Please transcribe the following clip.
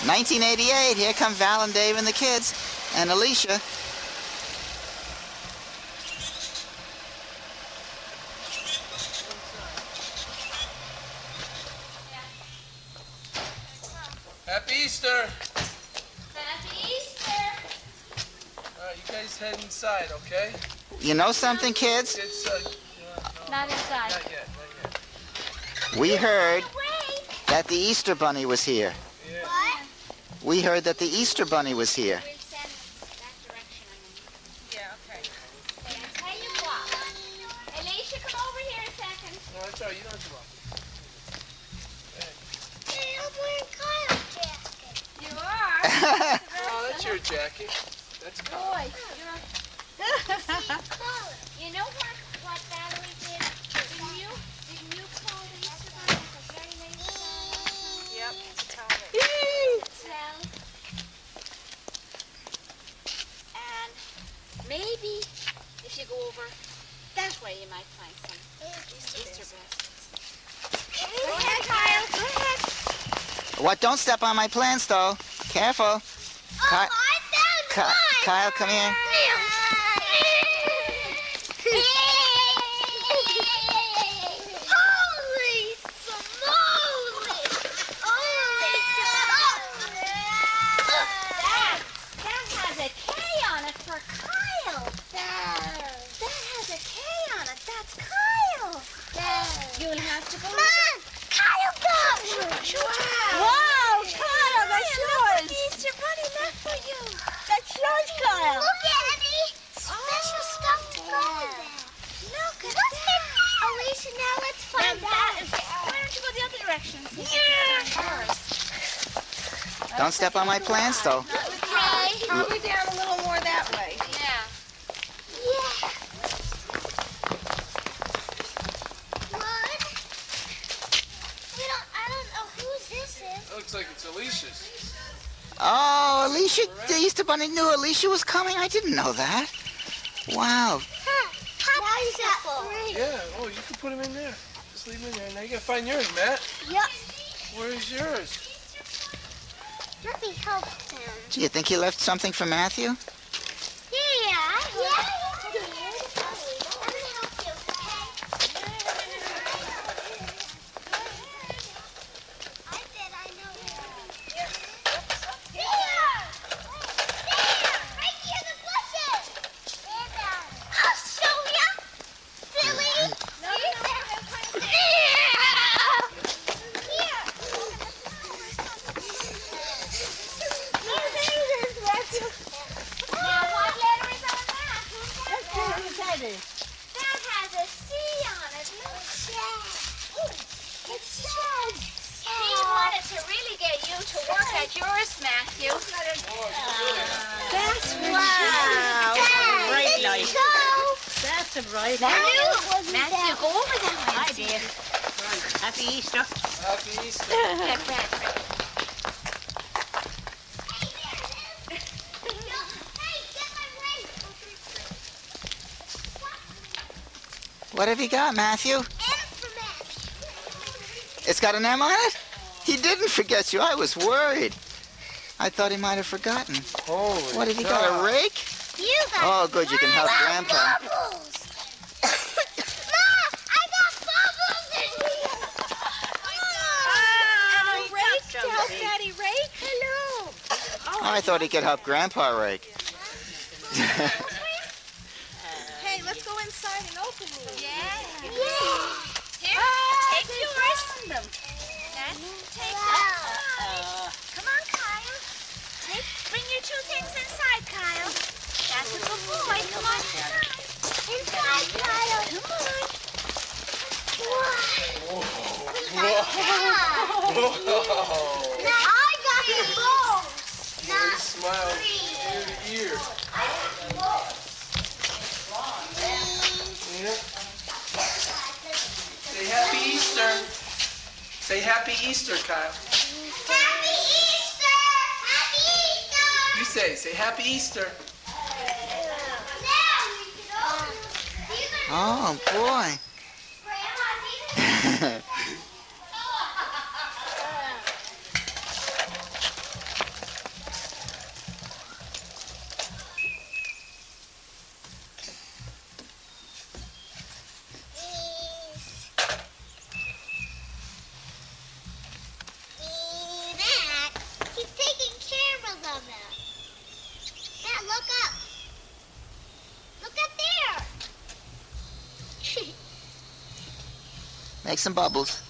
1988, here come Val and Dave and the kids, and Alicia. Happy Easter! Happy Easter! All right, you guys head inside, okay? You know something, kids? It's, Not inside. Not yet, not yet. We heard that the Easter Bunny was here. Yeah. What? We heard that the Easter Bunny was here. We'll send that direction. Yeah, okay. Okay, I'll tell you what. Alicia, come over here a second. No, that's all right, you don't have to walk. I'm wearing Kyle's jacket. You are? Oh, that's your jacket. That's cool. Boy, You know what Valerie did? Didn't you call the Easter Bunny at the very latest Yep. Well, and maybe if you go over that way, you might find some Easter baskets. Go ahead, Kyle. Go ahead. What? Don't step on my plants, though. Careful. Ky- I found Ky- one. Kyle, come here. Holy smoly! That has a K on it for Kyle. That has a K on it. That's Kyle. You'll have to go. Come on, Kyle, go! Wow, Kyle, that's yours. Easter Bunny left for you. That's yours, Kyle. Look, Abby. Special stuff to go there. Look at that. Alicia, now let's find that. Why don't you go the other direction? Don't step on my plants, though. Okay. Probably down a little more that way. Yeah. Yeah. What? I don't know whose this is. That looks like it's Alicia's. Oh, Alicia, the Easter Bunny knew Alicia was coming? I didn't know that. Wow. Yeah, oh, you can put them in there. Just leave them in there. Now you gotta find yours, Matt. Yep. Where's yours? Let me help him. Do you think he left something for Matthew? Yeah. Yeah. I'm gonna help you, okay? I bet I know where. There! Right near the bushes! I'll show ya! Silly! Now, what letter is on that? That has a C on it. Look, it's Chad. He wanted to really get you to work at yours, Matthew. That's Wow. Bright light. Go. That's a bright Matthew, go over that way. Hi, dear. Happy Easter. Happy Easter. Get Brad. What have you got, Matthew? It's got an M on it? He didn't forget you. I was worried. I thought he might have forgotten. Holy What, have you got, a rake? You got Oh, good, you can help Grandpa. bubbles. Ma, I got bubbles in here. Rake to help Daddy rake? Hello. Oh, I thought he could help Grandpa rake. Hey, let's go inside and open it. Yeah. Here, take yours. Take Come on, Kyle. Bring your two things inside, Kyle. That's a good boy. Come on inside. Inside, Kyle. Come on. Whoa. Now I got the balls. He smiled ear to ear. Yeah. Say Happy Easter. Say Happy Easter, Kyle. Happy Easter! Happy Easter! You say Happy Easter. Oh, boy. Make some bubbles.